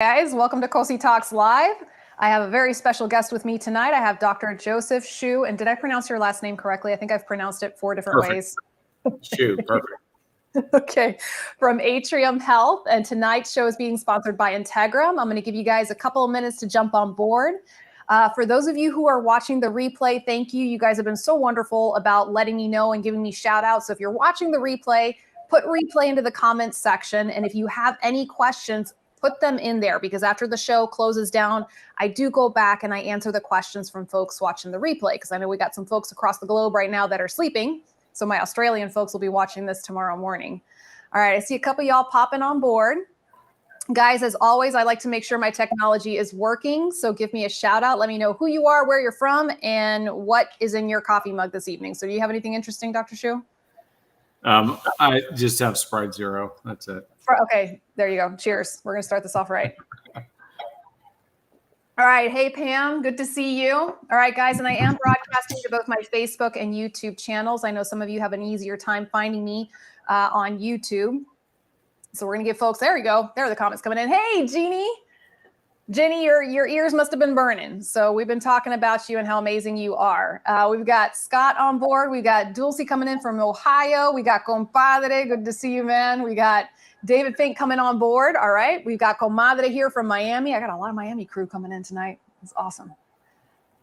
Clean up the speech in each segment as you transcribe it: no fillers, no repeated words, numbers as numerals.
Guys, welcome to Kosi Talks Live. I have a very special guest with me tonight. I have Dr. Joseph Hsu, and did I pronounce your last name correctly? I think I've pronounced it 4 different ways. Hsu, perfect. Okay, from Atrium Health, and tonight's show is being sponsored by Integrum. I'm going to give you guys a couple of minutes to jump on board. For those of you who are watching the replay, thank you. You guys have been so wonderful about letting me know and giving me shout outs. So if you're watching the replay, put replay into the comments section. And if you have any questions, put them in there, because after the show closes down, I do go back and I answer the questions from folks watching the replay, because I know we got some folks across the globe right now that are sleeping. So my Australian folks will be watching this tomorrow morning. All right, I see a couple of y'all popping on board. Guys, as always, I like to make sure my technology is working. So give me a shout out. Let me know who you are, where you're from, and what is in your coffee mug this evening. So do you have anything interesting, Dr. Hsu? I just have Sprite Zero. That's it. Okay, there you go. Cheers. We're going to start this off right. All right. Hey, Pam. Good to see you. All right, guys. And I am broadcasting to both my Facebook and YouTube channels. I know some of you have an easier time finding me on YouTube. So we're going to give folks, there we go. There are the comments coming in. Hey, Jeannie. Jenny, your ears must have been burning. So we've been talking about you and how amazing you are. We've got Scott on board. We got Dulcie coming in from Ohio. We got Compadre. Good to see you, man. We got David Fink coming on board. All right. We've got Comadre here from Miami. I got a lot of Miami crew coming in tonight. It's awesome.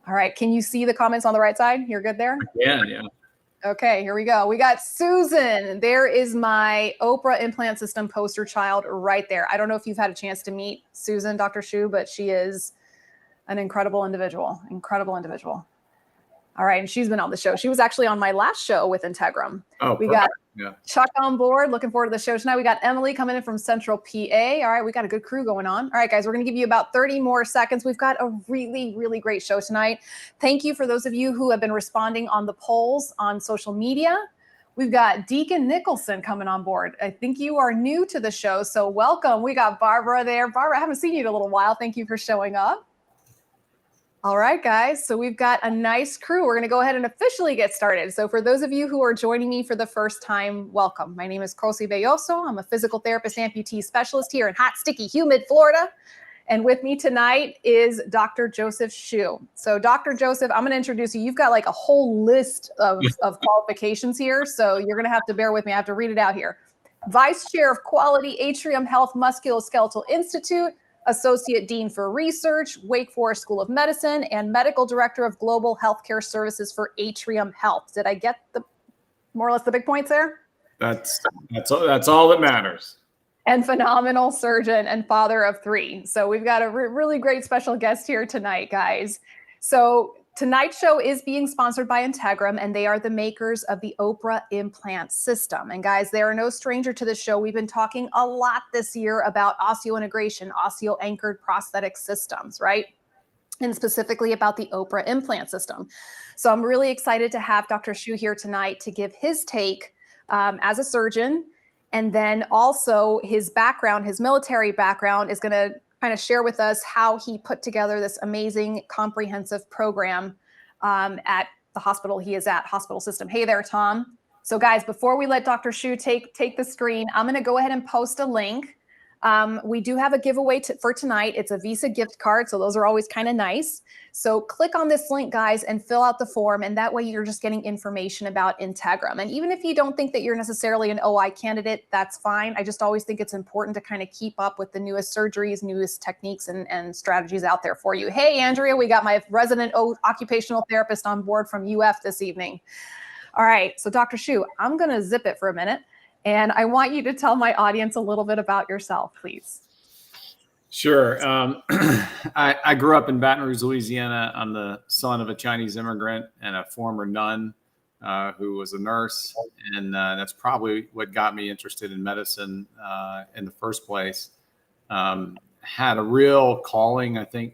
All right. Can you see the comments on the right side? You're good there? Yeah. Okay, here we go. We got Susan. There is my OPRA Implant System poster child right there. I don't know if you've had a chance to meet Susan, Dr. Hsu, but she is an incredible individual. All right, and she's been on the show. She was actually on my last show with Integrum. Oh, we got Chuck on board. Looking forward to the show tonight. We got Emily coming in from Central PA. All right, we got a good crew going on. All right, guys, we're going to give you about 30 more seconds. We've got a really, really great show tonight. Thank you for those of you who have been responding on the polls on social media. We've got Deacon Nicholson coming on board. I think you are new to the show, so welcome. We got Barbara there. Barbara, I haven't seen you in a little while. Thank you for showing up. All right, guys, so we've got a nice crew. We're going to go ahead and officially get started. So for those of you who are joining me for the first time, welcome. My name is Kosi Belloso. I'm a physical therapist amputee specialist here in hot, sticky, humid Florida. And with me tonight is Dr. Joseph Hsu. So Dr. Joseph, I'm going to introduce you. You've got like a whole list of qualifications here. So you're going to have to bear with me. I have to read it out here. Vice Chair of Quality, Atrium Health Musculoskeletal Institute, Associate Dean for Research, Wake Forest School of Medicine, and Medical Director of Global Healthcare Services for Atrium Health. Did I get the more or less the big points there? That's all that matters. And phenomenal surgeon and father of 3. So we've got a really great special guest here tonight, guys. So tonight's show is being sponsored by Integrum, and they are the makers of the OPRA Implant System. And guys, they are no stranger to the show. We've been talking a lot this year about osseointegration, osseo-anchored prosthetic systems, right? And specifically about the OPRA Implant System. So I'm really excited to have Dr. Hsu here tonight to give his take as a surgeon. And then also his background, his military background, is going to kind of share with us how he put together this amazing comprehensive program at the hospital he is at, hospital system. Hey there, Tom. So guys, before we let Dr. Hsu take the screen, I'm going to go ahead and post a link. We do have a giveaway for tonight. It's a Visa gift card, so those are always kind of nice. So click on this link, guys, and fill out the form, and that way you're just getting information about Integrum. And even if you don't think that you're necessarily an OI candidate, that's fine. I just always think it's important to kind of keep up with the newest surgeries, newest techniques, and strategies out there for you. Hey, Andrea, we got my resident occupational therapist on board from UF this evening. All right, so Dr. Hsu, I'm going to zip it for a minute. And I want you to tell my audience a little bit about yourself, please. Sure. I grew up in Baton Rouge, Louisiana. I'm the son of a Chinese immigrant and a former nun who was a nurse. And that's probably what got me interested in medicine in the first place. Had a real calling, I think,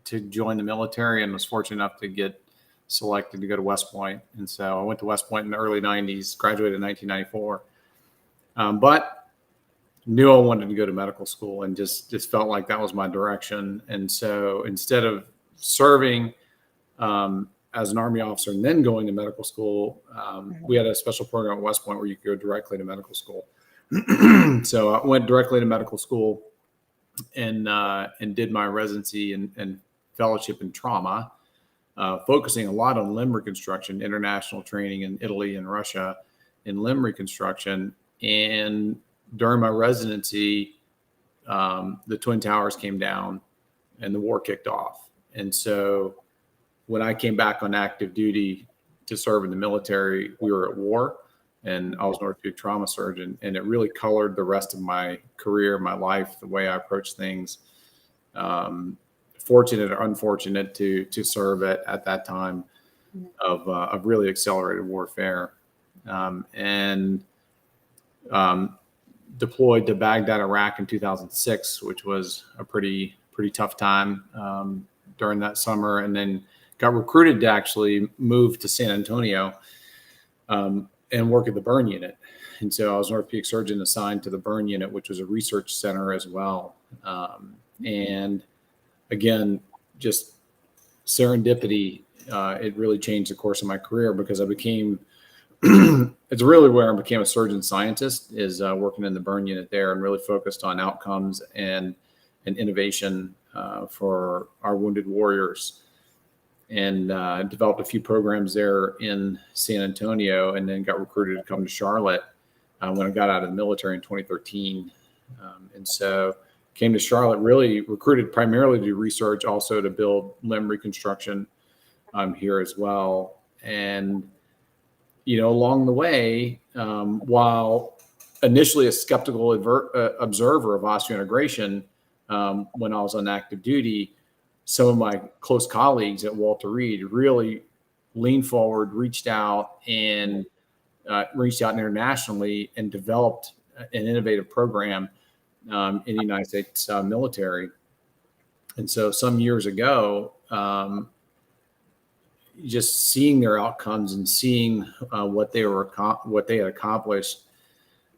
to join the military, and was fortunate enough to get selected to go to West Point. And so I went to West Point in the early 90s, graduated in 1994, but knew I wanted to go to medical school, and just felt like that was my direction. And so instead of serving as an Army officer and then going to medical school, we had a special program at West Point where you could go directly to medical school. So I went directly to medical school, and did my residency and fellowship in trauma, focusing a lot on limb reconstruction, international training in Italy and Russia in limb reconstruction. And during my residency, the Twin Towers came down and the war kicked off. And so when I came back on active duty to serve in the military, we were at war, and I was an orthopedic trauma surgeon, and it really colored the rest of my career, my life, the way I approach things. Fortunate or unfortunate to serve at that time of really accelerated warfare, and deployed to Baghdad, Iraq in 2006, which was a pretty tough time during that summer, and then got recruited to actually move to San Antonio and work at the burn unit. And so I was an orthopedic surgeon assigned to the burn unit, which was a research center as well. And again, just serendipity, it really changed the course of my career, because I became, it's really where I became a surgeon scientist, is working in the burn unit there, and really focused on outcomes and innovation for our wounded warriors. And developed a few programs there in San Antonio, and then got recruited to come to Charlotte when I got out of the military in 2013. And so came to Charlotte, really recruited primarily to do research, also to build limb reconstruction here as well. And, along the way, while initially a skeptical observer of osseointegration when I was on active duty, some of my close colleagues at Walter Reed really leaned forward, reached out internationally, and developed an innovative program in the United States military. And so some years ago, just seeing their outcomes and seeing what they had accomplished,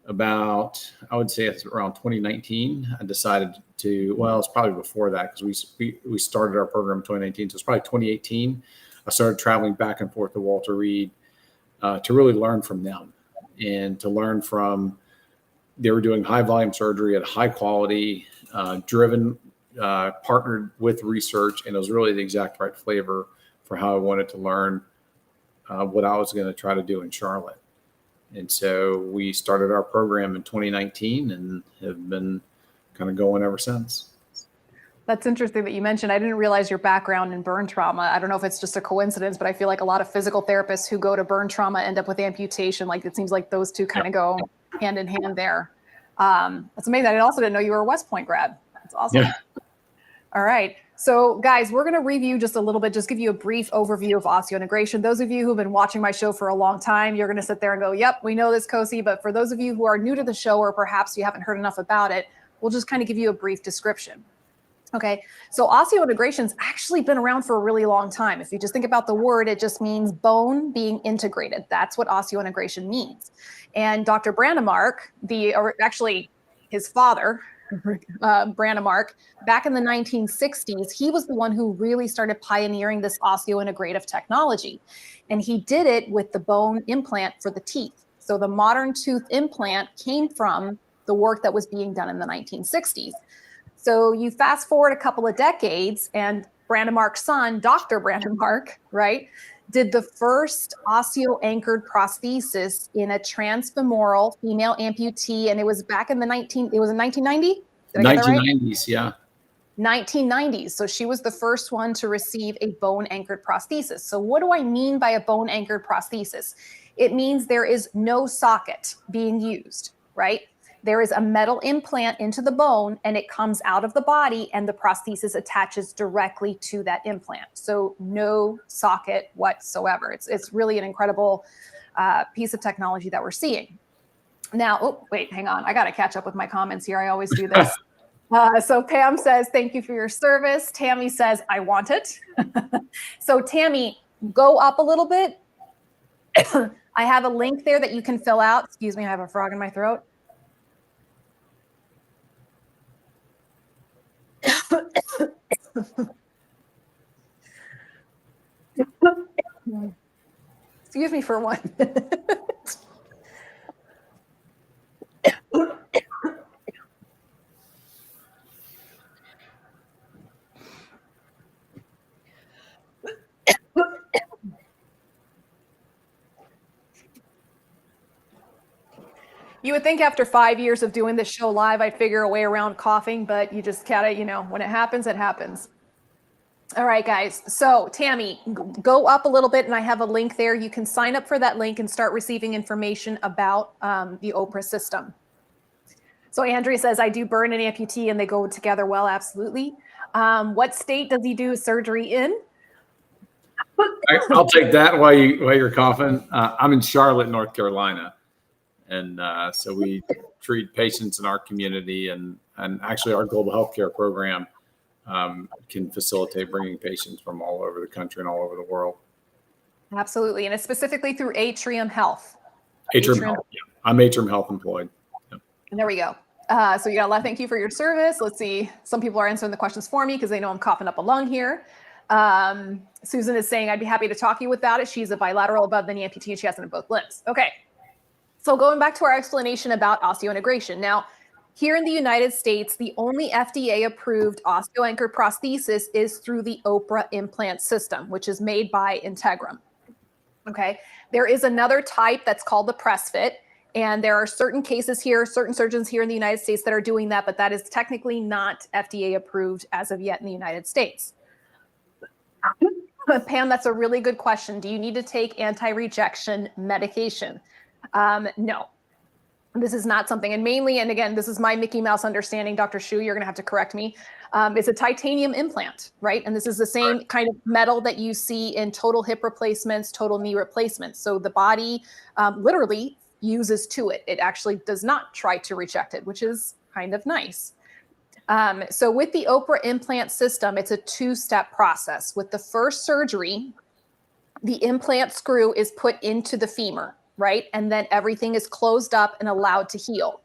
about, I would say it's around 2019, I decided to, well, it's probably before that, because we started our program in 2019. So it's probably 2018. I started traveling back and forth to Walter Reed to really learn from them, and to learn from, they were doing high volume surgery at high quality, driven, partnered with research. And it was really the exact right flavor for how I wanted to learn what I was going to try to do in Charlotte. And so we started our program in 2019 and have been kind of going ever since. That's interesting that you mentioned. I didn't realize your background in burn trauma. I don't know if it's just a coincidence, but I feel like a lot of physical therapists who go to burn trauma end up with amputation. Like, it seems like those two kind of go hand in hand there. That's amazing. I also didn't know you were a West Point grad. That's awesome. Yeah. All right. So guys, we're going to review just a little bit, just give you a brief overview of osseointegration. Those of you who've been watching my show for a long time, you're going to sit there and go, yep, we know this, Kosi. But for those of you who are new to the show, or perhaps you haven't heard enough about it, we'll just kind of give you a brief description. Okay, so osseointegration's actually been around for a really long time. If you just think about the word, it just means bone being integrated. That's what osseointegration means. And Dr. Brandemark, actually his father, Brandemark, back in the 1960s, he was the one who really started pioneering this osseointegrative technology. And he did it with the bone implant for the teeth. So the modern tooth implant came from the work that was being done in the 1960s. So you fast forward a couple of decades, and Brandemark's son, Dr. Brandemark, right, did the first osseo-anchored prosthesis in a transfemoral female amputee, and it was back in the 1990? Did I get that right? 1990s, yeah. 1990s. So she was the first one to receive a bone-anchored prosthesis. So what do I mean by a bone-anchored prosthesis? It means there is no socket being used, right? There is a metal implant into the bone, and it comes out of the body, and the prosthesis attaches directly to that implant. So no socket whatsoever. It's really an incredible piece of technology that we're seeing. Now, oh, wait, hang on. I got to catch up with my comments here. I always do this. So Pam says, thank you for your service. Tammy says, I want it. So Tammy, go up a little bit. I have a link there that you can fill out. Excuse me, I have a frog in my throat. Excuse me for 1 minute. You would think after 5 years of doing this show live, I'd figure a way around coughing, but you just gotta, when it happens, it happens. All right, guys. So Tammy, go up a little bit and I have a link there. You can sign up for that link and start receiving information about the OPRA system. So Andrea says, I do burn an amputee and they go together well. Absolutely. What state does he do surgery in? I'll take that while you're coughing. I'm in Charlotte, North Carolina. And so we treat patients in our community, and actually our global healthcare program can facilitate bringing patients from all over the country and all over the world. Absolutely. And it's specifically through Atrium Health. Atrium Health. Yeah. I'm Atrium Health employed. Yep. There we go. So you got a lot. Thank you for your service. Let's see. Some people are answering the questions for me because they know I'm coughing up a lung here. Susan is saying, I'd be happy to talk to you about it. She's a bilateral above the knee amputee and she has it in both limbs. Okay. So going back to our explanation about osseointegration. Now, here in the United States, the only FDA-approved osseo-anchored prosthesis is through the OPRA Implant System, which is made by Integrum. Okay. There is another type that's called the press fit. And there are certain cases here, certain surgeons here in the United States that are doing that, but that is technically not FDA approved as of yet in the United States. Pam, that's a really good question. Do you need to take anti-rejection medication? No, this is not something. And mainly, and again, this is my Mickey Mouse understanding, Dr. Hsu, you're going to have to correct me. It's a titanium implant, right? And this is the same kind of metal that you see in total hip replacements, total knee replacements. So the body literally uses to it. It actually does not try to reject it, which is kind of nice. So with the OPRA implant system, it's a two-step process. With the first surgery, the implant screw is put into the femur, right? And then everything is closed up and allowed to heal.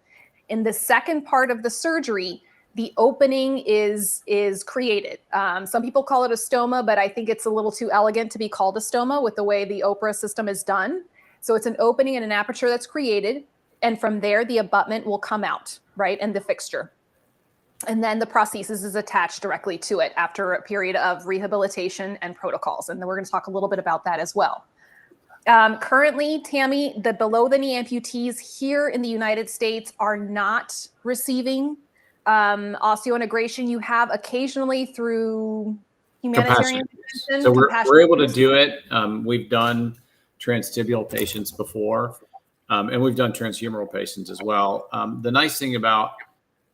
In the second part of the surgery, the opening is created. Some people call it a stoma, but I think it's a little too elegant to be called a stoma with the way the OPRA system is done. So it's an opening and an aperture that's created. And from there, the abutment will come out, right? And the fixture. And then the prosthesis is attached directly to it after a period of rehabilitation and protocols. And then we're going to talk a little bit about that as well. Currently, Tammy, the below the knee amputees here in the United States are not receiving osseointegration. You have occasionally through humanitarian intervention. So we're able to do it. We've done transtibial patients before, and we've done transhumeral patients as well. The nice thing about,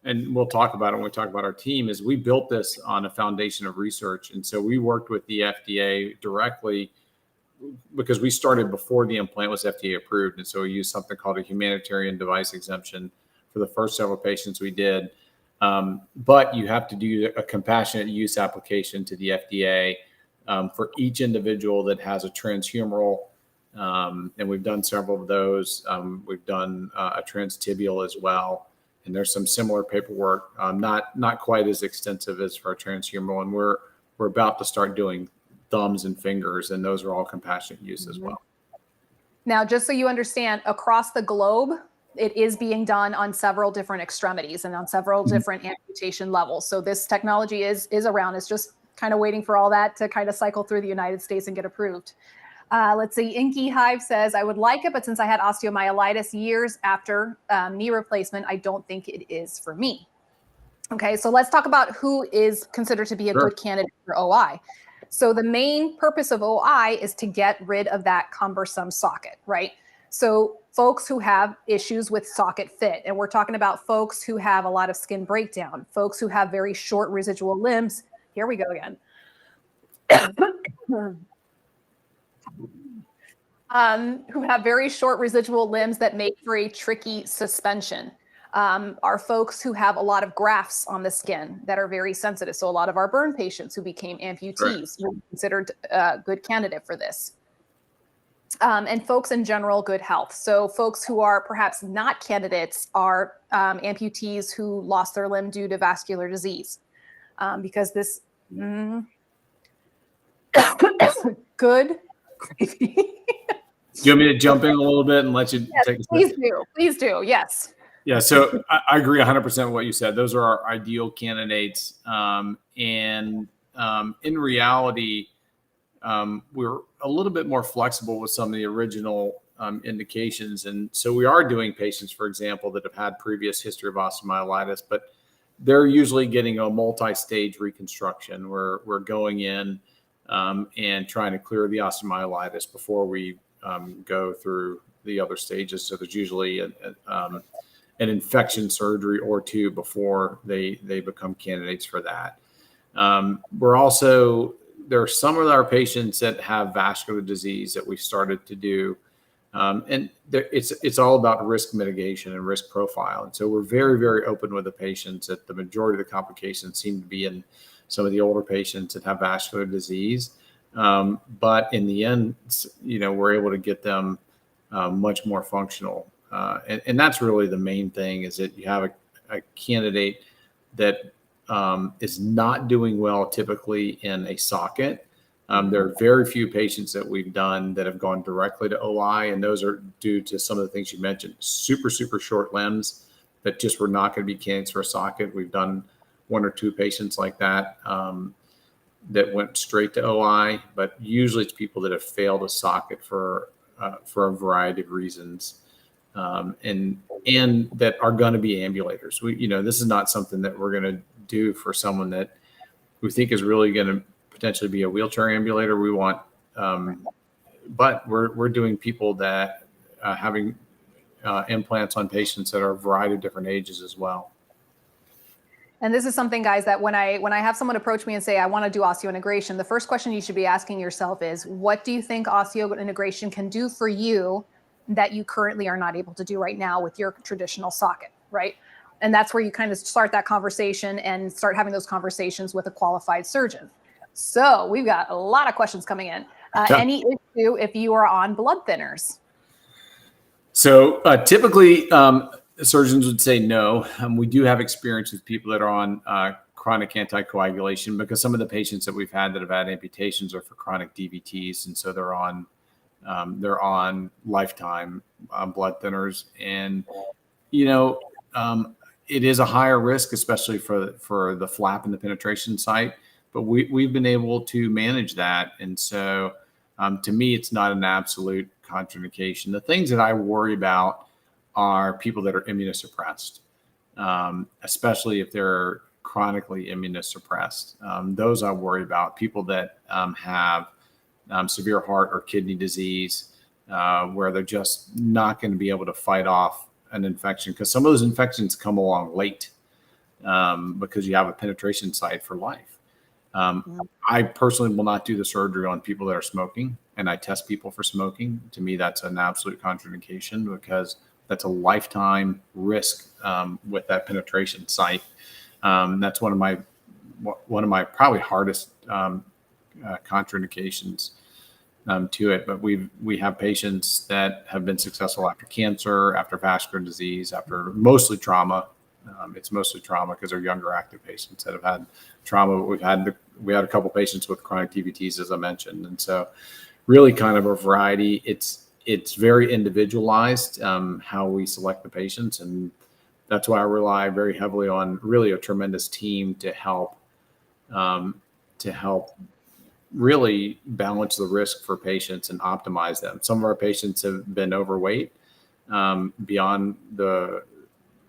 and we'll talk about it when we talk about our team, is we built this on a foundation of research. And so we worked with the FDA directly because we started before the implant was FDA approved. And so we used something called a humanitarian device exemption for the first several patients we did. But you have to do a compassionate use application to the FDA for each individual that has a transhumeral. And we've done several of those. We've done a transtibial as well. And there's some similar paperwork, not quite as extensive as for a transhumeral. And we're about to start doing thumbs and fingers, and those are all compassionate use as well. Now, just so you understand, across the globe, it is being done on several different extremities and on several different amputation levels. So this technology is around. It's just kind of waiting for all that to kind of cycle through the United States and get approved. Let's see. Inky Hive says, I would like it, but since I had osteomyelitis years after knee replacement, I don't think it is for me. Okay, so let's talk about who is considered to be a good candidate for OI. So the main purpose of OI is to get rid of that cumbersome socket, right? So folks who have issues with socket fit, and we're talking about folks who have a lot of skin breakdown, folks who have very short residual limbs. Here we go again. Who have very short residual limbs that make for a tricky suspension. Are folks who have a lot of grafts on the skin that are very sensitive. So a lot of our burn patients who became amputees were considered a good candidate for this. And folks in general, good health. So folks who are perhaps not candidates are amputees who lost their limb due to vascular disease. Because this, good. Do you want me to jump in a little bit and let you take a please do. Please do. Yes. Yeah, so I agree 100% with what you said. Those are our ideal candidates. In reality, we're a little bit more flexible with some of the original indications. And so we are doing patients, for example, that have had previous history of osteomyelitis, but they're usually getting a multi-stage reconstruction where we're going in and trying to clear the osteomyelitis before we go through the other stages. So there's usually an infection surgery or two before they become candidates for that. There are some of our patients that have vascular disease that we've started to do. And it's all about risk mitigation and risk profile. And so we're very, very open with the patients that the majority of the complications seem to be in some of the older patients that have vascular disease. But in the end, we're able to get them much more functional. And that's really the main thing, is that you have a candidate that is not doing well typically in a socket. There are very few patients that we've done that have gone directly to OI, and those are due to some of the things you mentioned, super, super short limbs that just were not going to be candidates for a socket. We've done one or two patients like that that went straight to OI, but usually it's people that have failed a socket for a variety of reasons. And that are going to be ambulators. This is not something that we're going to do for someone that we think is really going to potentially be a wheelchair ambulator. We want, but we're doing people that having implants on patients that are a variety of different ages as well. And this is something, guys, that when I have someone approach me and say, I want to do osseointegration, the first question you should be asking yourself is, what do you think osseointegration can do for you that you currently are not able to do right now with your traditional socket, right? And that's where you kind of start that conversation and start having those conversations with a qualified surgeon. So we've got a lot of questions coming in. Any issue if you are on blood thinners? So typically surgeons would say no. We do have experience with people that are on chronic anticoagulation, because some of the patients that we've had that have had amputations are for chronic DVTs. And so they're on lifetime blood thinners. And, it is a higher risk, especially for the flap and the penetration site. But we've been able to manage that. And so to me, it's not an absolute contraindication. The things that I worry about are people that are immunosuppressed, especially if they're chronically immunosuppressed. Those I worry about. People that have severe heart or kidney disease, where they're just not going to be able to fight off an infection, because some of those infections come along late because you have a penetration site for life. I personally will not do the surgery on people that are smoking, and I test people for smoking. To me, that's an absolute contraindication, because that's a lifetime risk with that penetration site. That's one of my probably hardest contraindications to it. But we have patients that have been successful after cancer, after vascular disease, after mostly trauma. It's mostly trauma because they're younger active patients that have had trauma. We had a couple patients with chronic DVTs, as I mentioned. And so really kind of a variety. It's very individualized how we select the patients. And that's why I rely very heavily on really a tremendous team to help really balance the risk for patients and optimize them. Some of our patients have been overweight beyond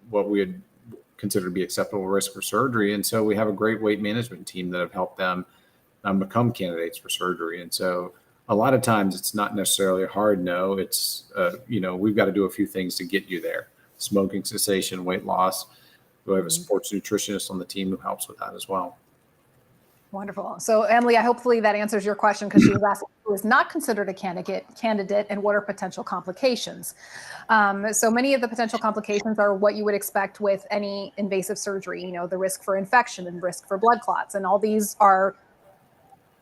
what we would consider to be acceptable risk for surgery. And so we have a great weight management team that have helped them become candidates for surgery. And so a lot of times it's not necessarily a hard no. It's, we've got to do a few things to get you there. Smoking cessation, weight loss. We have a sports nutritionist on the team who helps with that as well. Wonderful. So Emily, hopefully that answers your question, because she was asking who is not considered a candidate and what are potential complications. So many of the potential complications are what you would expect with any invasive surgery, the risk for infection and risk for blood clots. And all these are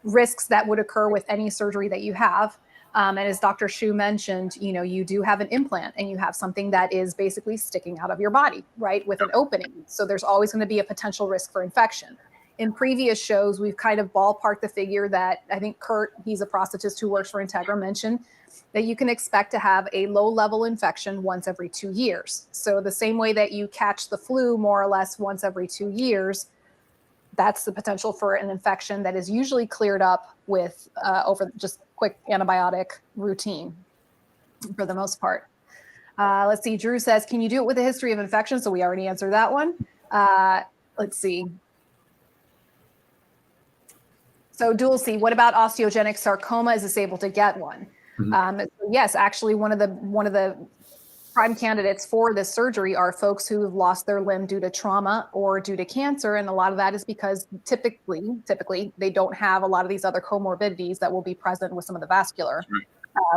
risks that would occur with any surgery that you have. And as Dr. Hsu mentioned, you do have an implant and you have something that is basically sticking out of your body, right, with an opening. So there's always going to be a potential risk for infection. In previous shows, we've kind of ballparked the figure that I think Kurt, he's a prosthetist who works for Integrum, mentioned that you can expect to have a low-level infection once every 2 years. So the same way that you catch the flu more or less once every 2 years, that's the potential for an infection that is usually cleared up with over just quick antibiotic routine. for the most part. Let's see. Drew says, can you do it with a history of infection? So we already answered that one. Let's see. So dual C, what about osteogenic sarcoma? Is this able to get one? Yes, actually, one of the prime candidates for this surgery are folks who have lost their limb due to trauma or due to cancer. And a lot of that is because typically they don't have a lot of these other comorbidities that will be present with some of the vascular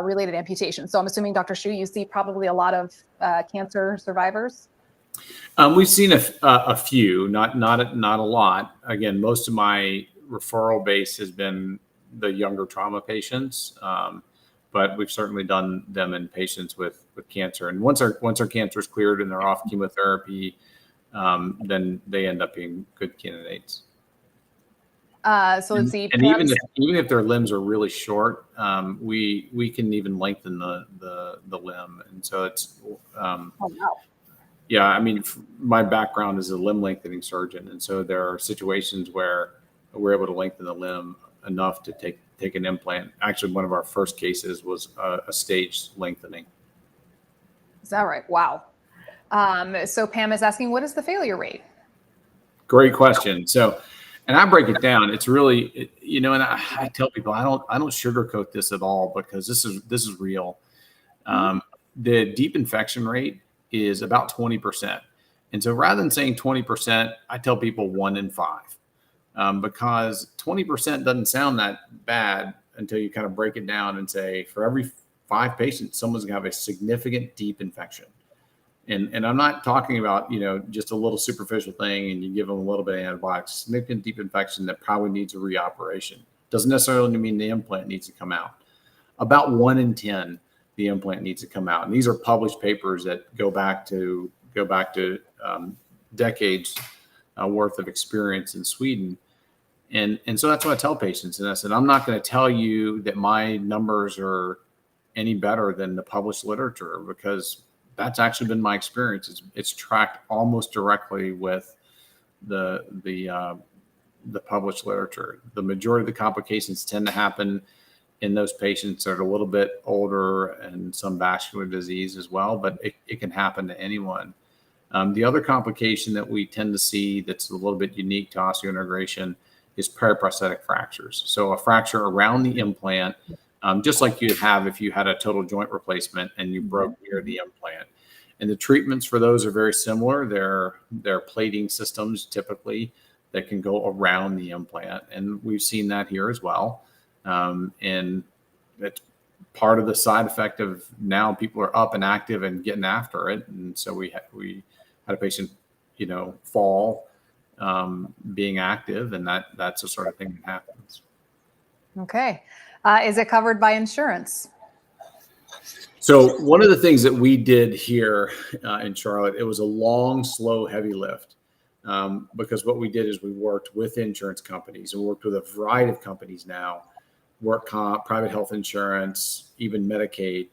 related amputations. So I'm assuming, Dr. Hsu, you see probably a lot of cancer survivors. We've seen a few, not a lot. Again, most of my referral base has been the younger trauma patients, but we've certainly done them in patients with cancer. And once our cancer is cleared and they're off chemotherapy, then they end up being good candidates. So let's see. And even if their limbs are really short, we can even lengthen the limb. And so it's oh, wow. Yeah, I mean, my background is a limb lengthening surgeon, and so there are situations where we're able to lengthen the limb enough to take an implant. Actually, one of our first cases was a staged lengthening. Is that right? Wow. So Pam is asking, what is the failure rate? Great question. So, and I break it down. It's really, and I tell people I don't sugarcoat this at all, because this is real. The deep infection rate is about 20%. And so rather than saying 20%, I tell people 1 in 5, because 20% doesn't sound that bad until you kind of break it down and say, for every 5 patients, someone's gonna have a significant deep infection. And I'm not talking about, just a little superficial thing and you give them a little bit of antibiotics. Significant deep infection that probably needs a reoperation. Doesn't necessarily mean the implant needs to come out. About 1 in 10, the implant needs to come out. And these are published papers that go back to decades worth of experience in Sweden. And so that's what I tell patients. And I said, I'm not going to tell you that my numbers are any better than the published literature, because that's actually been my experience. It's tracked almost directly with the published literature. The majority of the complications tend to happen in those patients that are a little bit older and some vascular disease as well, but it can happen to anyone. The other complication that we tend to see that's a little bit unique to osseointegration is periprosthetic fractures. So a fracture around the implant, just like you'd have if you had a total joint replacement and you broke near the implant. And the treatments for those are very similar. They're plating systems typically that can go around the implant. And we've seen that here as well. And it's part of the side effect of now people are up and active and getting after it. And so we had a patient, fall, being active, and that's the sort of thing that happens. Okay. Is it covered by insurance? So one of the things that we did here in Charlotte, it was a long, slow, heavy lift. Because what we did is we worked with insurance companies and worked with a variety of companies now, work comp, private health insurance, even Medicaid,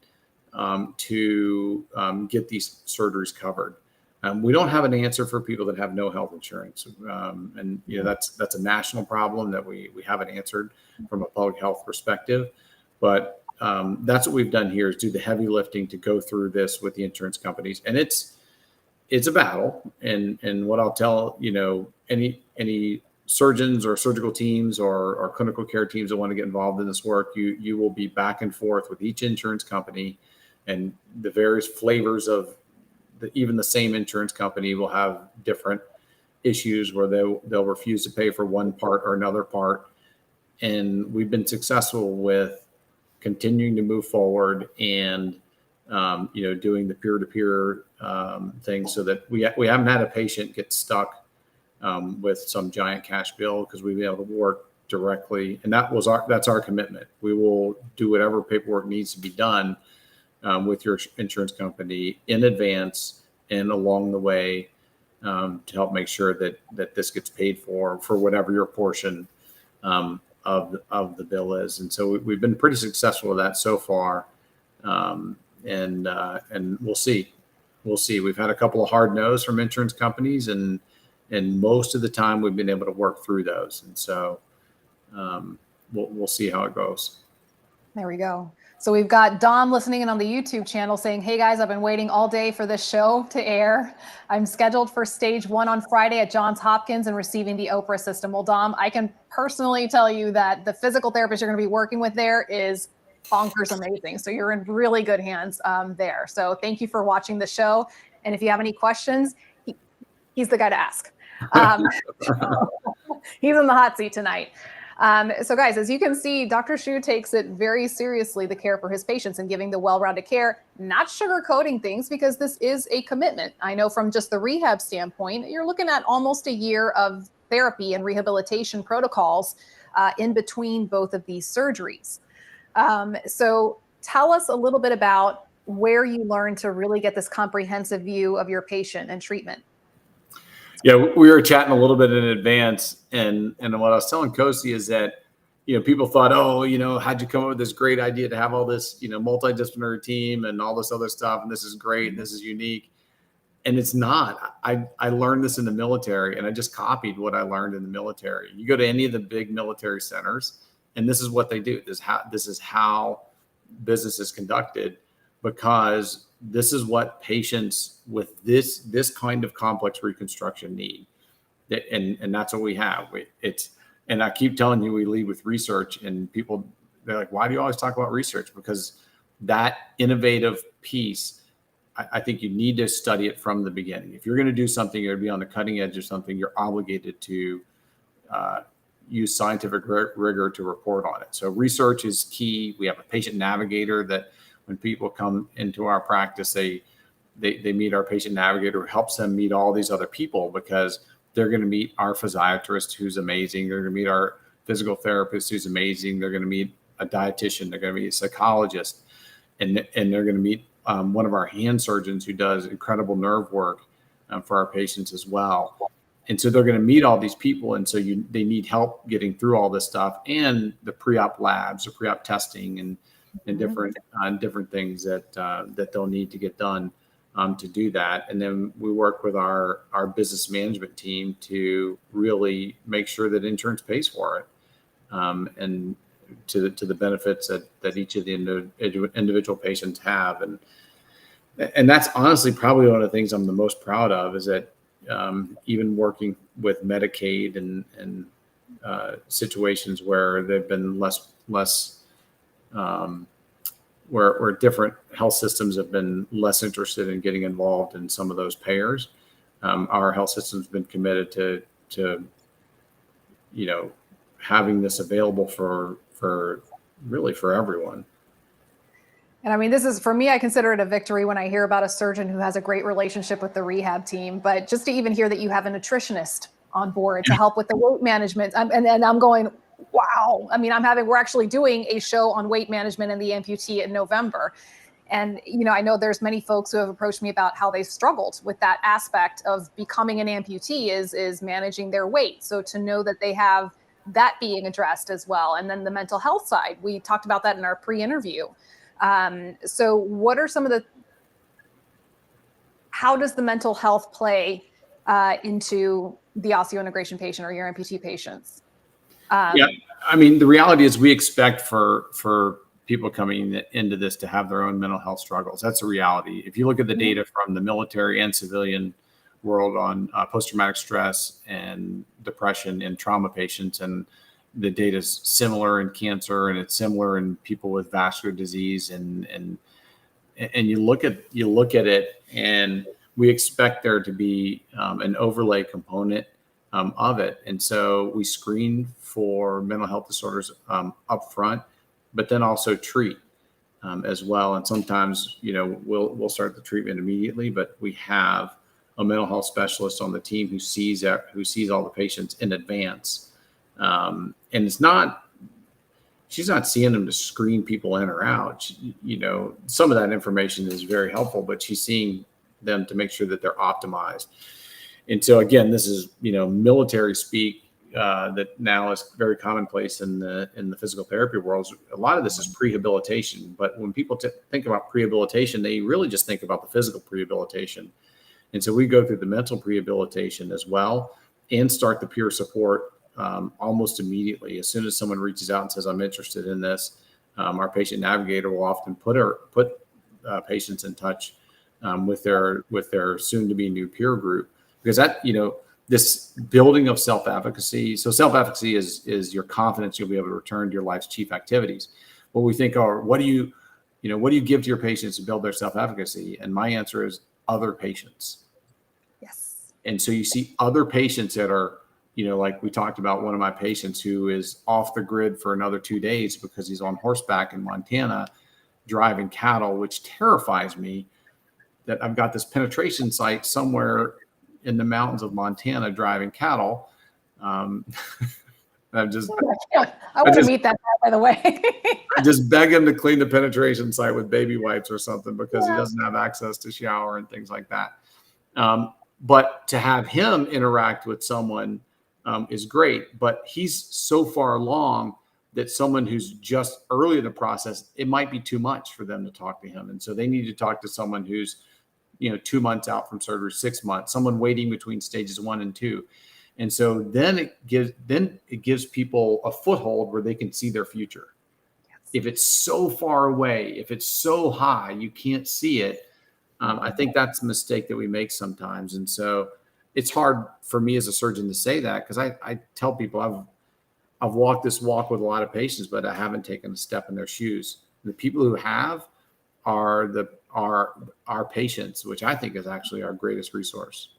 to get these surgeries covered. We don't have an answer for people that have no health insurance. And that's a national problem that we haven't answered from a public health perspective. But that's what we've done here, is do the heavy lifting to go through this with the insurance companies. And it's a battle. And what I'll tell, any surgeons or surgical teams or clinical care teams that want to get involved in this work, you will be back and forth with each insurance company, and the various flavors of even the same insurance company will have different issues where they'll refuse to pay for one part or another part. And we've been successful with continuing to move forward and doing the peer-to-peer thing, so that we haven't had a patient get stuck with some giant cash bill, because we've been able to work directly. And that's our commitment. We will do whatever paperwork needs to be done with your insurance company in advance and along the way to help make sure that this gets paid for whatever your portion of the bill is. And so we've been pretty successful with that so far. And we'll see. We've had a couple of hard no's from insurance companies, and most of the time we've been able to work through those. And so we'll see how it goes. There we go. So we've got Dom listening in on the YouTube channel saying, hey guys, I've been waiting all day for this show to air. I'm scheduled for stage 1 on Friday at Johns Hopkins and receiving the OPRA system. Well, Dom, I can personally tell you that the physical therapist you're going to be working with there is bonkers amazing. So you're in really good hands there. So thank you for watching the show. And if you have any questions, he's the guy to ask. He's in the hot seat tonight. So guys, as you can see, Dr. Hsu takes it very seriously, the care for his patients and giving the well-rounded care, not sugarcoating things, because this is a commitment. I know from just the rehab standpoint, you're looking at almost a year of therapy and rehabilitation protocols in between both of these surgeries. So tell us a little bit about where you learned to really get this comprehensive view of your patient and treatment. Yeah, we were chatting a little bit in advance, and what I was telling Kosi is that, people thought, oh, how'd you come up with this great idea to have all this, multidisciplinary team and all this other stuff, and this is great, and this is unique, and it's not. I learned this in the military, and I just copied what I learned in the military. You go to any of the big military centers, and this is what they do. This is how business is conducted, because this is what patients with this kind of complex reconstruction need. And that's what we have. And I keep telling you, we lead with research, and people, they're like, why do you always talk about research? Because that innovative piece, I think you need to study it from the beginning. If you're going to do something, you're going to be on the cutting edge of something, you're obligated to use scientific rigor to report on it. So research is key. We have a patient navigator that when people come into our practice, they meet our patient navigator, who helps them meet all these other people, because they're going to meet our physiatrist, who's amazing. They're going to meet our physical therapist, who's amazing. They're going to meet a dietitian. They're going to meet a psychologist, and they're going to meet one of our hand surgeons who does incredible nerve work for our patients as well. And so they're going to meet all these people. And so they need help getting through all this stuff, and the pre-op labs, or pre-op testing, and different things that they'll need to get done to do that. And then we work with our business management team to really make sure that insurance pays for it, and to the benefits that each of the individual patients have. And that's honestly probably one of the things I'm the most proud of, is that even working with Medicaid and situations where they've been less where different health systems have been less interested in getting involved in some of those payers. Our health system's been committed to having this available for everyone. And I mean, this is, for me, I consider it a victory when I hear about a surgeon who has a great relationship with the rehab team. But just to even hear that you have a nutritionist on board to help with the weight management, and I'm going, wow. I mean, we're actually doing a show on weight management and the amputee in November. And, I know there's many folks who have approached me about how they struggled with that aspect of becoming an amputee is managing their weight. So to know that they have that being addressed as well. And then the mental health side, we talked about that in our pre-interview. So what are some of how does the mental health play into the osseointegration patient or your amputee patients? Yeah, I mean, the reality is we expect for people coming into this to have their own mental health struggles. That's a reality. If you look at the data from the military and civilian world on post-traumatic stress and depression in trauma patients, and the data is similar in cancer, and it's similar in people with vascular disease, and you look at it, and we expect there to be an overlay component of it. And so we screen for mental health disorders up front, but then also treat as well. And sometimes, we'll start the treatment immediately, but we have a mental health specialist on the team who sees all the patients in advance. And she's not seeing them to screen people in or out. Some of that information is very helpful, but she's seeing them to make sure that they're optimized. And so again, this is, military speak that now is very commonplace in the physical therapy world. A lot of this is prehabilitation, but when people think about prehabilitation, they really just think about the physical prehabilitation. And so we go through the mental prehabilitation as well, and start the peer support almost immediately. As soon as someone reaches out and says, I'm interested in this, Our patient navigator will often put patients in touch with their soon to be new peer group, because that, this building of self-efficacy. So self-efficacy is your confidence you'll be able to return to your life's chief activities. What we think are, what do you give to your patients to build their self-efficacy? And my answer is other patients. Yes. And so you see other patients that are, like we talked about, one of my patients who is off the grid for another 2 days because he's on horseback in Montana driving cattle, which terrifies me that I've got this penetration site somewhere in the mountains of Montana driving cattle. I want to meet that guy, by the way. I just beg him to clean the penetration site with baby wipes or something, because he doesn't have access to shower and things like that. But to have him interact with someone is great, but he's so far along that someone who's just early in the process, it might be too much for them to talk to him. And so they need to talk to someone who's, 2 months out from surgery, 6 months, someone waiting between stages 1 and 2. And so then it gives people a foothold where they can see their future. Yes. If it's so far away, if it's so high, you can't see it. I think that's a mistake that we make sometimes. And so it's hard for me as a surgeon to say that, because I tell people I've walked this walk with a lot of patients, but I haven't taken a step in their shoes. The people who have are our patients, which I think is actually our greatest resource.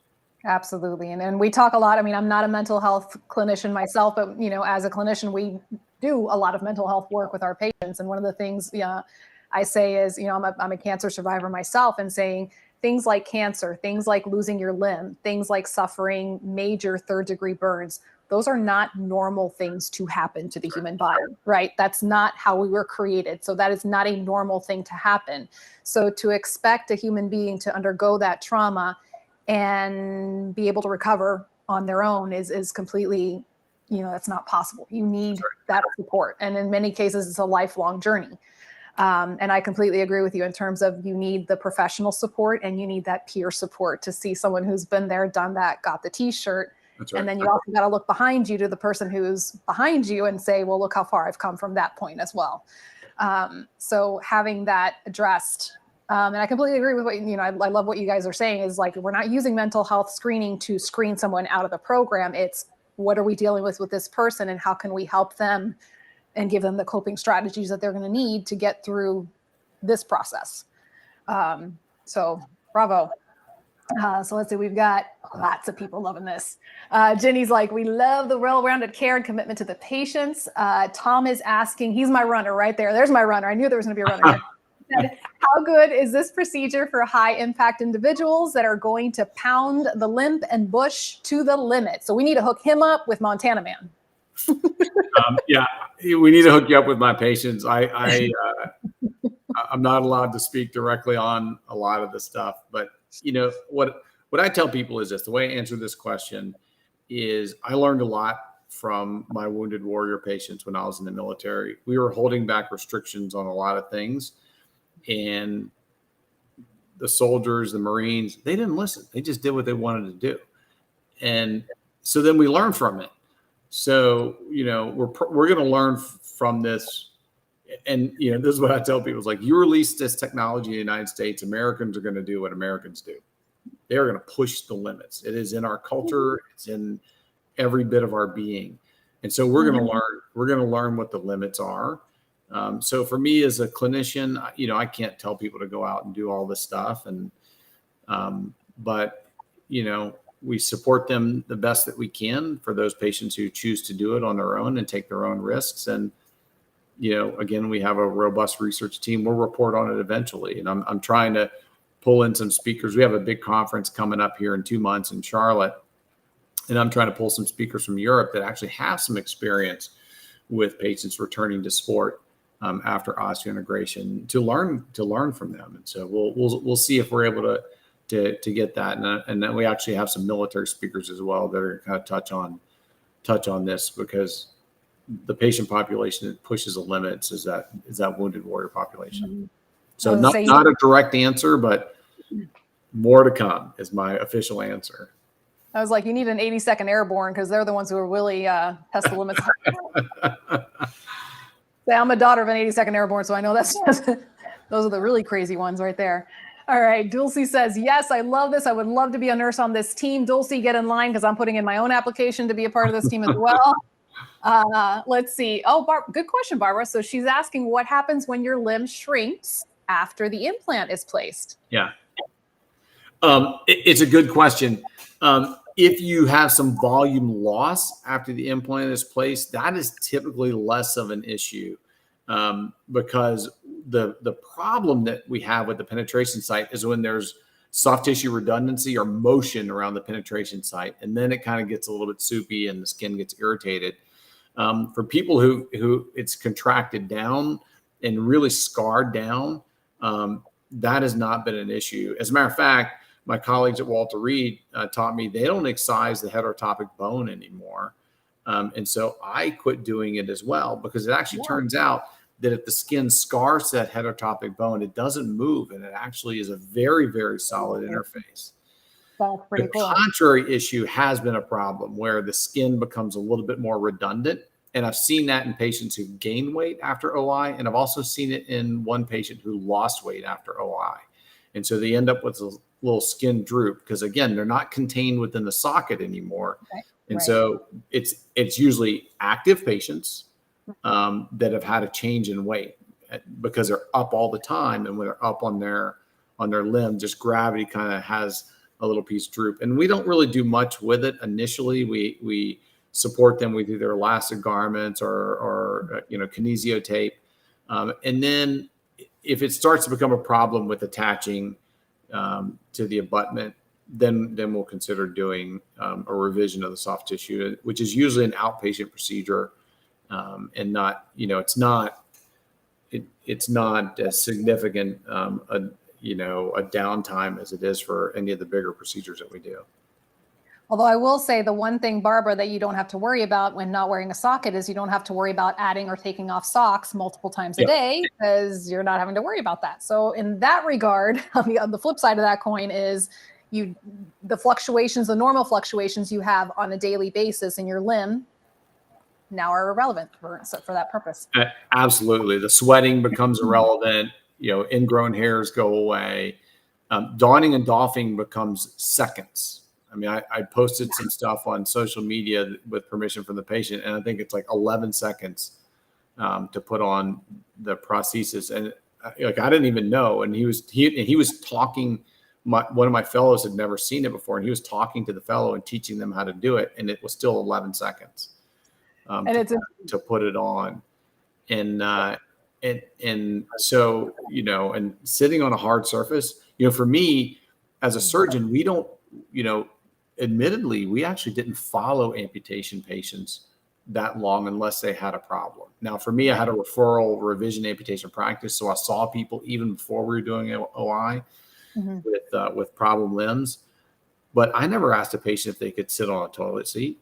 Absolutely. And we talk a lot. I mean, I'm not a mental health clinician myself, but, as a clinician, we do a lot of mental health work with our patients. And one of the things I say is, I'm a cancer survivor myself, and saying things like cancer, things like losing your limb, things like suffering major 3rd-degree burns, those are not normal things to happen to the human body, right? That's not how we were created. So that is not a normal thing to happen. So to expect a human being to undergo that trauma and be able to recover on their own is completely, that's not possible. You need that support. And in many cases, it's a lifelong journey. And I completely agree with you in terms of, you need the professional support and you need that peer support to see someone who's been there, done that, got the t-shirt. That's right. And then you also got to look behind you to the person who's behind you and say, well, look how far I've come from that point as well. So having that addressed, and I completely agree with what, I love what you guys are saying, is like, we're not using mental health screening to screen someone out of the program. It's, what are we dealing with this person, and how can we help them and give them the coping strategies that they're going to need to get through this process. So bravo. So let's see, we've got lots of people loving this. Jenny's like, we love the well-rounded care and commitment to the patients. Tom is asking, he's my runner right there. There's my runner. I knew there was going to be a runner here. Said, how good is this procedure for high impact individuals that are going to pound the limb and bush to the limit? So we need to hook him up with Montana Man. Yeah, we need to hook you up with my patients. I'm not allowed to speak directly on a lot of the stuff, but what I tell people is this: the way I answer this question is, I learned a lot from my wounded warrior patients when I was in the military. We were holding back restrictions on a lot of things, and the soldiers, the Marines, they didn't listen. They just did what they wanted to do. And so then we learned from it. So, we're going to learn from this. And, this is what I tell people. It's like, you release this technology in the United States, Americans are going to do what Americans do. They're going to push the limits. It is in our culture. It's in every bit of our being. And so we're going to learn what the limits are. So for me as a clinician, I can't tell people to go out and do all this stuff. And, but we support them the best that we can for those patients who choose to do it on their own and take their own risks. And, again, we have a robust research team. We'll report on it eventually. And I'm trying to pull in some speakers. We have a big conference coming up here in 2 months in Charlotte. And I'm trying to pull some speakers from Europe that actually have some experience with patients returning to sport after osseointegration to learn from them. And so we'll see if we're able to get that. And then we actually have some military speakers as well that are kind of touch on this, because the patient population that pushes the limits is that wounded warrior population. Mm-hmm. So not a direct answer, but more to come is my official answer. I was like, you need an 82nd Airborne, because they're the ones who are really test the limits. I'm a daughter of an 82nd Airborne, so I know that's those are the really crazy ones right there. All right, Dulcie says, yes, I love this. I would love to be a nurse on this team. Dulcie, get in line because I'm putting in my own application to be a part of this team as well. Let's see. Oh, good question, Barbara. So she's asking what happens when your limb shrinks after the implant is placed? Yeah. It's a good question. If you have some volume loss after the implant is placed, that is typically less of an issue, because the problem that we have with the penetration site is when there's soft tissue redundancy or motion around the penetration site, and then it kind of gets a little bit soupy and the skin gets irritated. For people who it's contracted down and really scarred down, that has not been an issue. As a matter of fact, my colleagues at Walter Reed taught me they don't excise the heterotopic bone anymore. And so I quit doing it as well, because it actually turns out that if the skin scars that heterotopic bone, it doesn't move, and it actually is a very, very solid interface. That's pretty cool. The contrary issue has been a problem where the skin becomes a little bit more redundant. And I've seen that in patients who gain weight after OI. And I've also seen it in one patient who lost weight after OI. And so they end up with a little skin droop because, again, they're not contained within the socket anymore. Okay. And so it's usually active patients that have had a change in weight because they're up all the time. And when they're up on their limb, just gravity kind of has a little piece droop. And we don't really do much with it initially. We support them with either elastic garments or kinesio tape. And then if it starts to become a problem with attaching to the abutment, then we'll consider doing a revision of the soft tissue, which is usually an outpatient procedure, and not, it's not as significant a downtime as it is for any of the bigger procedures that we do. Although I will say the one thing, Barbara, that you don't have to worry about when not wearing a socket is you don't have to worry about adding or taking off socks multiple times a day, because you're not having to worry about that. So in that regard, on the flip side of that coin is the normal fluctuations you have on a daily basis in your limb now are irrelevant for that purpose. Absolutely. The sweating becomes irrelevant. Ingrown hairs go away. Donning and doffing becomes seconds. I mean, I posted some stuff on social media with permission from the patient, and I think it's like 11 seconds to put on the prosthesis. And I didn't even know. And he was talking. One of my fellows had never seen it before, and he was talking to the fellow and teaching them how to do it, and it was still 11 seconds to put it on. And so and sitting on a hard surface, for me as a surgeon, we don't, admittedly, we actually didn't follow amputation patients that long unless they had a problem. Now, for me, I had a referral revision amputation practice, so I saw people even before we were doing OI with problem limbs. But I never asked a patient if they could sit on a toilet seat.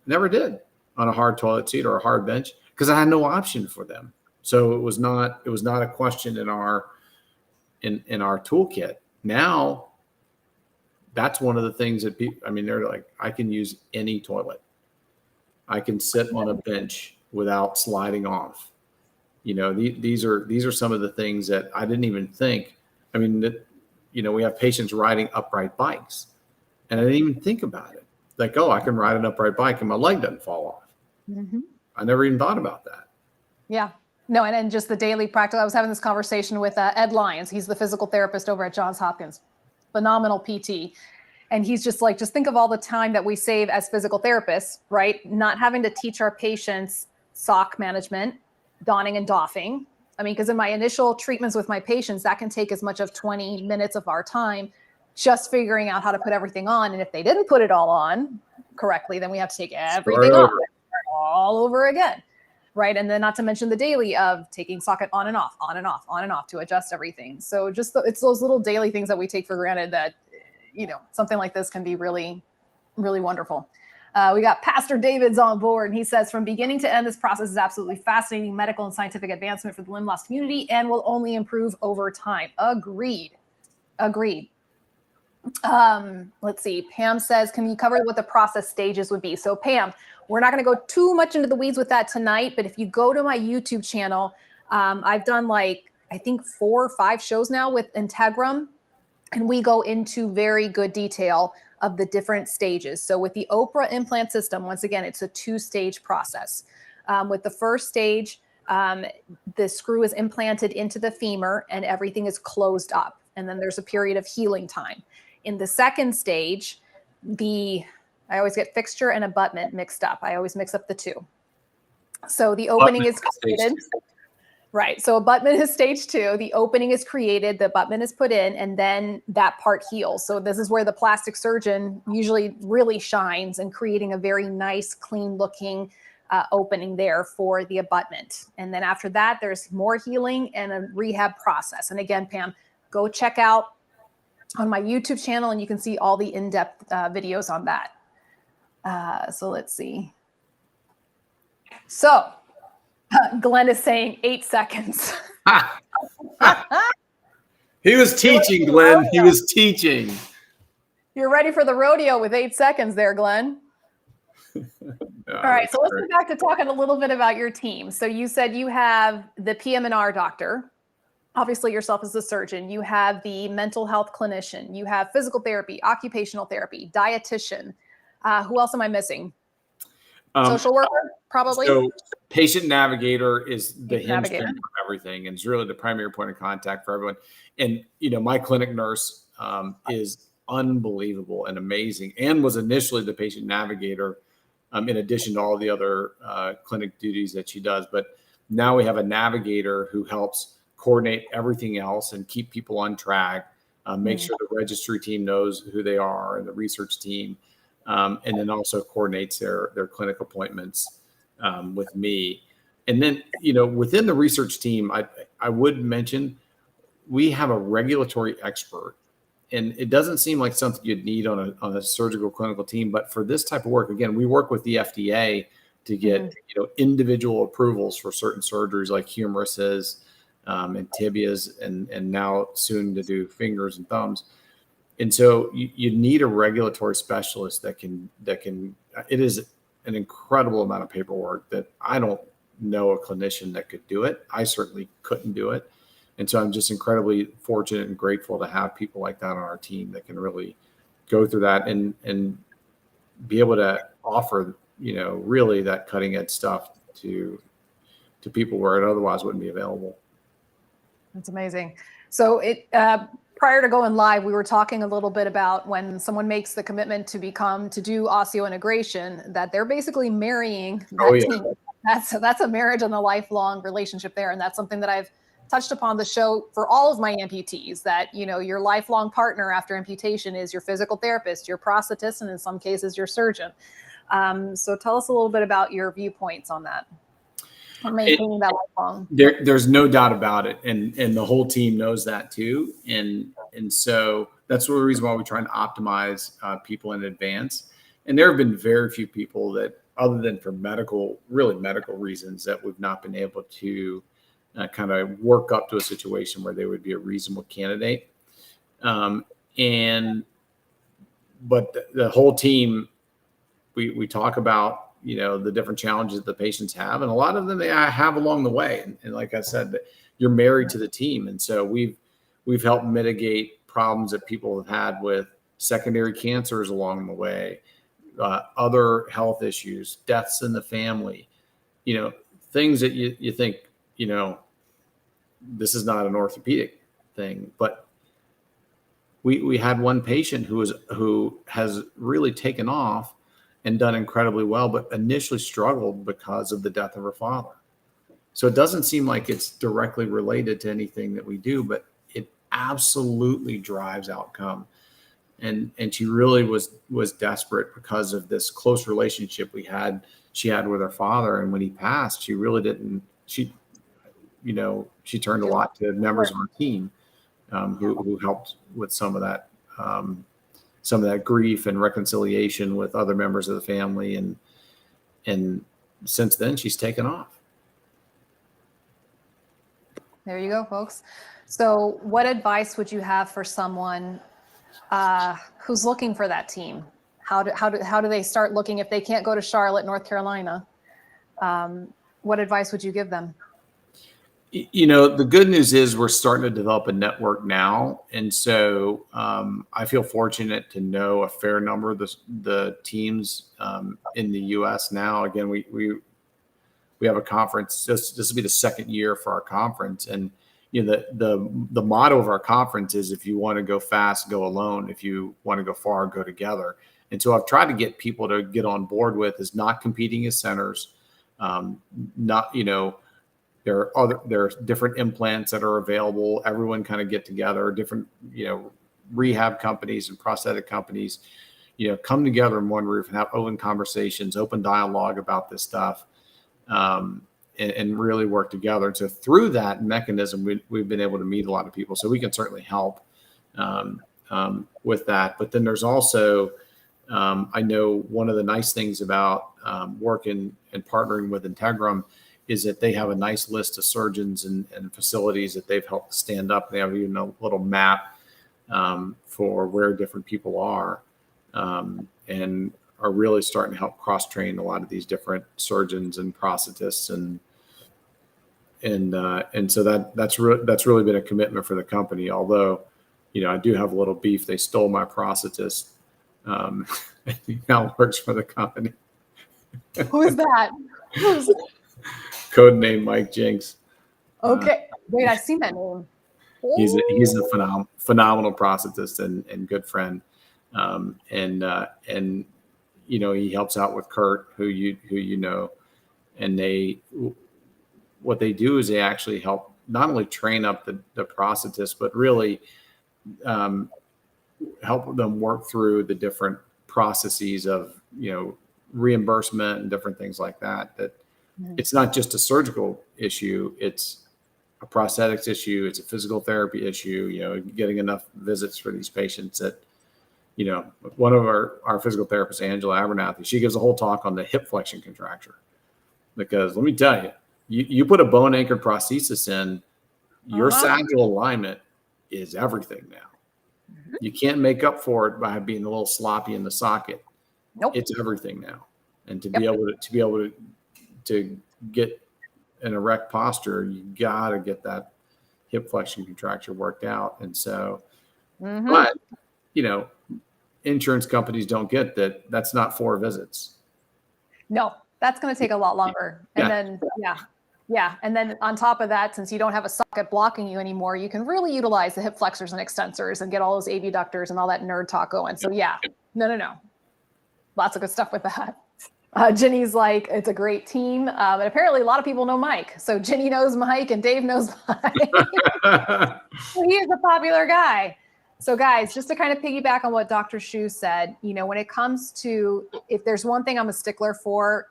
Never did, on a hard toilet seat or a hard bench, because I had no option for them. So it was not a question in our toolkit. Now, that's one of the things that people, they're like, I can use any toilet. I can sit on a bench without sliding off. These are some of the things that I didn't even think. We have patients riding upright bikes, and I didn't even think about it. Like, I can ride an upright bike and my leg doesn't fall off. Mm-hmm. I never even thought about that. Yeah. No, and then just the daily practice. I was having this conversation with Ed Lyons. He's the physical therapist over at Johns Hopkins. Phenomenal PT. And he's just like, just think of all the time that we save as physical therapists, right? Not having to teach our patients sock management, donning and doffing. Because in my initial treatments with my patients, that can take as much of 20 minutes of our time just figuring out how to put everything on. And if they didn't put it all on correctly, then we have to take everything off all over again. Right. And then not to mention the daily of taking socket on and off, on and off, on and off to adjust everything. So just it's those little daily things that we take for granted that, something like this can be really, really wonderful. We got Pastor David's on board, and he says, from beginning to end, this process is absolutely fascinating medical and scientific advancement for the limb loss community and will only improve over time. Agreed. Let's see. Pam says, can you cover what the process stages would be? So Pam, we're not going to go too much into the weeds with that tonight, but if you go to my YouTube channel, I've done like, I think 4 or 5 shows now with Integrum, and we go into very good detail of the different stages. So with the OPRA Implant System, once again, it's a 2-stage process. With the first stage, the screw is implanted into the femur and everything is closed up. And then there's a period of healing time. In the second stage, I always get fixture and abutment mixed up. I always mix up the two. So the opening is created. Right. So abutment is stage 2. The opening is created, the abutment is put in, and then that part heals. So this is where the plastic surgeon usually really shines in creating a very nice, clean looking opening there for the abutment. And then after that, there's more healing and a rehab process. And again, Pam, go check out on my YouTube channel and you can see all the in-depth videos on that. So let's see. So Glenn is saying 8 seconds. He was teaching, Glenn. He was teaching. You're ready for the rodeo with 8 seconds there, Glenn. All right, so let's go back to talking a little bit about your team. So you said you have the PM&R doctor, obviously yourself as a surgeon. You have the mental health clinician. You have physical therapy, occupational therapy, dietitian. Who else am I missing? Social worker, probably. So patient navigator is the hinge point of everything, and it's really the primary point of contact for everyone. And my clinic nurse is unbelievable and amazing, and was initially the patient navigator, in addition to all the other clinic duties that she does. But now we have a navigator who helps coordinate everything else and keep people on track, make sure the registry team knows who they are, and the research team. And then also coordinates their clinic appointments with me. And then, within the research team, I would mention we have a regulatory expert. And it doesn't seem like something you'd need on a surgical clinical team. But for this type of work, again, we work with the FDA to get individual approvals for certain surgeries like humeruses and tibias, and now soon to do fingers and thumbs. And so you need a regulatory specialist that can, it is an incredible amount of paperwork that I don't know a clinician that could do it. I certainly couldn't do it. And so I'm just incredibly fortunate and grateful to have people like that on our team that can really go through that and be able to offer, really that cutting edge stuff to people where it otherwise wouldn't be available. That's amazing. So prior to going live, we were talking a little bit about when someone makes the commitment to do osseointegration, that they're basically marrying that team. That's a marriage and a lifelong relationship there. And that's something that I've touched upon the show for all of my amputees, that, your lifelong partner after amputation is your physical therapist, your prosthetist, and in some cases your surgeon. So tell us a little bit about your viewpoints on that. Maintaining that lifelong. There's no doubt about it, and the whole team knows that too, and so that's the reason why we try and optimize people in advance. And there have been very few people that, other than for medical reasons, that we've not been able to kind of work up to a situation where they would be a reasonable candidate. But the whole team, we talk about the different challenges that the patients have, and a lot of them they have along the way. And like I said, you're married to the team, and so we've helped mitigate problems that people have had with secondary cancers along the way, other health issues, deaths in the family, things that you think, this is not an orthopedic thing, but we had one patient who has really taken off and done incredibly well, but initially struggled because of the death of her father. So it doesn't seem like it's directly related to anything that we do, but it absolutely drives outcome. And she really was desperate because of this close relationship she had with her father. And when he passed, she really didn't, she turned a lot to members of our team who helped with some of that grief and reconciliation with other members of the family. And since then, she's taken off. There you go, folks. So what advice would you have for someone Who's looking for that team? How do they start looking if they can't go to Charlotte, North Carolina? What advice would you give them? The good news is we're starting to develop a network now. And so I feel fortunate to know a fair number of the teams in the US now. Again, we have a conference. This will be the second year for our conference. And the motto of our conference is, if you want to go fast, go alone. If you want to go far, go together. And so I've tried to get people to get on board with is not competing as centers, there are different implants that are available. Everyone kind of get together, different, rehab companies and prosthetic companies, come together in one roof and have open conversations, open dialogue about this stuff, and really work together. And so through that mechanism, we've been able to meet a lot of people. So we can certainly help with that. But then there's also, I know one of the nice things about working and partnering with Integrum is that they have a nice list of surgeons and facilities that they've helped stand up. They have even a little map for where different people are, and are really starting to help cross-train a lot of these different surgeons and prosthetists, and so that's really been a commitment for the company. Although, I do have a little beef. They stole my prosthetist. He now works for the company. Who is that? Code name Mike Jinks. Okay. Wait, I've seen that name. He's a phenomenal prosthetist and good friend. And he helps out with Kurt, who you know, and what they do is they actually help not only train up the prosthetist, but really help them work through the different processes of, reimbursement and different things like that. It's not just a surgical issue. It's a prosthetics issue. It's a physical therapy issue, getting enough visits for these patients that, one of our physical therapists, Angela Abernathy, she gives a whole talk on the hip flexion contracture, because let me tell you, you put a bone anchored prosthesis in, your sagittal alignment is everything now. You can't make up for it by being a little sloppy in the socket. Nope. It's everything now. And to be able to get an erect posture, you got to get that hip flexion contracture worked out. And so, but, insurance companies don't get that. That's not 4 visits. No, that's going to take a lot longer. And then, yeah. And then on top of that, since you don't have a socket blocking you anymore, you can really utilize the hip flexors and extensors and get all those abductors and all that nerd talk going. So no. Lots of good stuff with that. Ginny's like, it's a great team. And apparently a lot of people know Mike. So Ginny knows Mike and Dave knows Mike. He is a popular guy. So guys, just to kind of piggyback on what Dr. Hsu said, when it comes to, if there's one thing I'm a stickler for,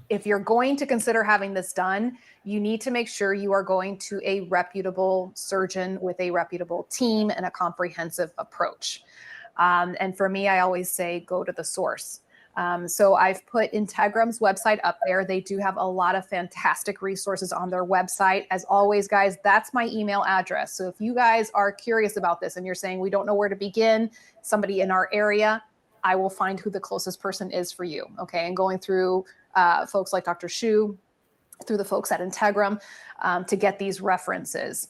if you're going to consider having this done, you need to make sure you are going to a reputable surgeon with a reputable team and a comprehensive approach. And for me, I always say, go to the source. So I've put Integrum's website up there. They do have a lot of fantastic resources on their website. As always, guys, that's my email address. So if you guys are curious about this and you're saying, we don't know where to begin, somebody in our area, I will find who the closest person is for you. Okay. And going through folks like Dr. Hsu, through the folks at Integrum, to get these references.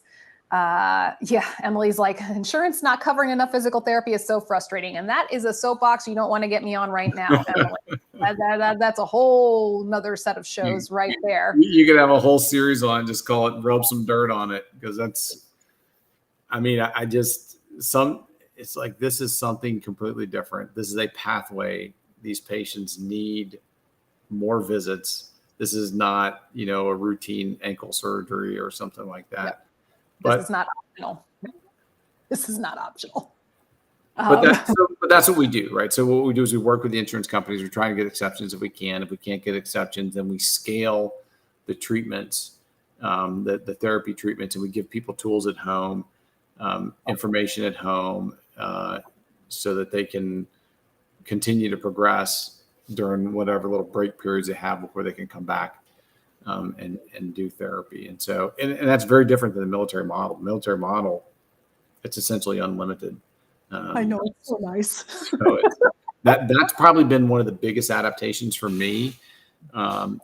Emily's like, insurance not covering enough physical therapy is so frustrating. And that is a soapbox you don't want to get me on right now, Emily. That's a whole nother set of shows right there. You could have a whole series on, just call it Rub Some Dirt on It. Because it's like, this is something completely different. This is a pathway. These patients need more visits. This is not, a routine ankle surgery or something like that. Yep. This is not optional. This is not optional. But that's what we do, right? So what we do is we work with the insurance companies. We're trying to get exceptions if we can. If we can't get exceptions, then we scale the treatments, the therapy treatments, and we give people tools at home, information at home, so that they can continue to progress during whatever little break periods they have before they can come back. And do therapy. And so, and that's very different than the military model. The military model, it's essentially unlimited. I know, it's so nice. So that's probably been one of the biggest adaptations for me.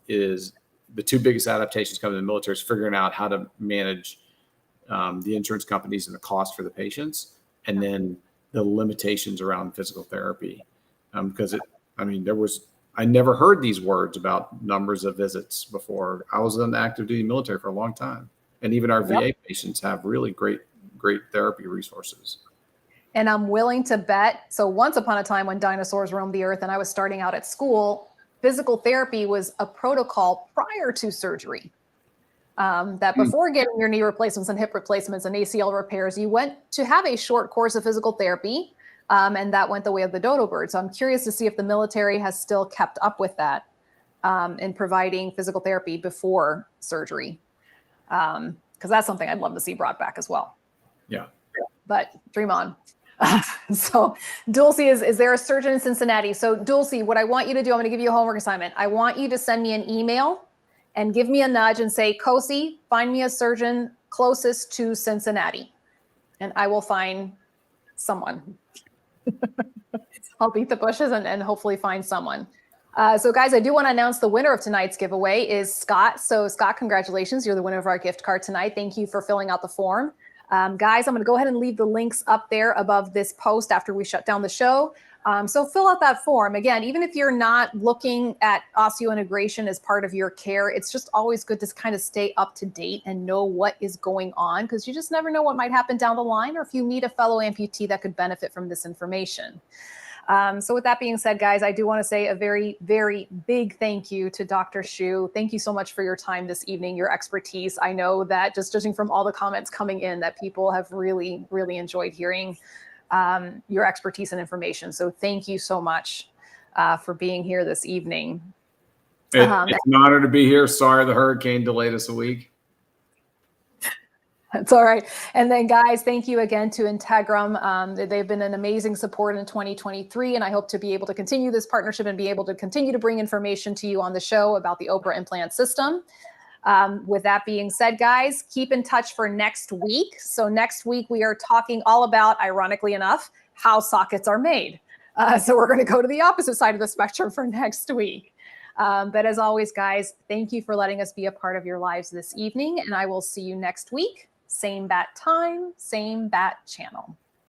Is the two biggest adaptations coming to the military is figuring out how to manage the insurance companies and the cost for the patients, and then the limitations around physical therapy. Because I never heard these words about numbers of visits before. I was in the active duty military for a long time. And even our VA patients have really great therapy resources. And I'm willing to bet. So once upon a time when dinosaurs roamed the earth and I was starting out at school, physical therapy was a protocol prior to surgery. That before getting your knee replacements and hip replacements and ACL repairs, you went to have a short course of physical therapy. And that went the way of the dodo bird. So I'm curious to see if the military has still kept up with that in providing physical therapy before surgery. Because that's something I'd love to see brought back as well. Yeah. But dream on. So Dulcie, is there a surgeon in Cincinnati? So Dulcie, what I want you to do, I'm going to give you a homework assignment. I want you to send me an email and give me a nudge and say, Kosi, find me a surgeon closest to Cincinnati. And I will find someone. I'll beat the bushes and hopefully find someone. So guys, I do want to announce the winner of tonight's giveaway is Scott. So Scott, congratulations. You're the winner of our gift card tonight. Thank you for filling out the form. Guys, I'm going to go ahead and leave the links up there above this post after we shut down the show. So fill out that form. Again, even if you're not looking at osseointegration as part of your care, it's just always good to kind of stay up to date and know what is going on, because you just never know what might happen down the line, or if you meet a fellow amputee that could benefit from this information. So with that being said, guys, I do want to say a very, very big thank you to Dr. Hsu. Thank you so much for your time this evening, your expertise. I know that just judging from all the comments coming in that people have really, really enjoyed hearing your expertise and information. So thank you so much for being here this evening. It's an honor to be here. Sorry the hurricane delayed us a week. That's all right. And then guys, thank you again to Integrum. They've been an amazing support in 2023, and I hope to be able to continue this partnership and be able to continue to bring information to you on the show about the OPRA Implant System. With that being said, guys, keep in touch for next week. So next week we are talking all about, ironically enough, how sockets are made. So we're going to go to the opposite side of the spectrum for next week. But as always, guys, thank you for letting us be a part of your lives this evening, and I will see you next week. Same bat time, same bat channel.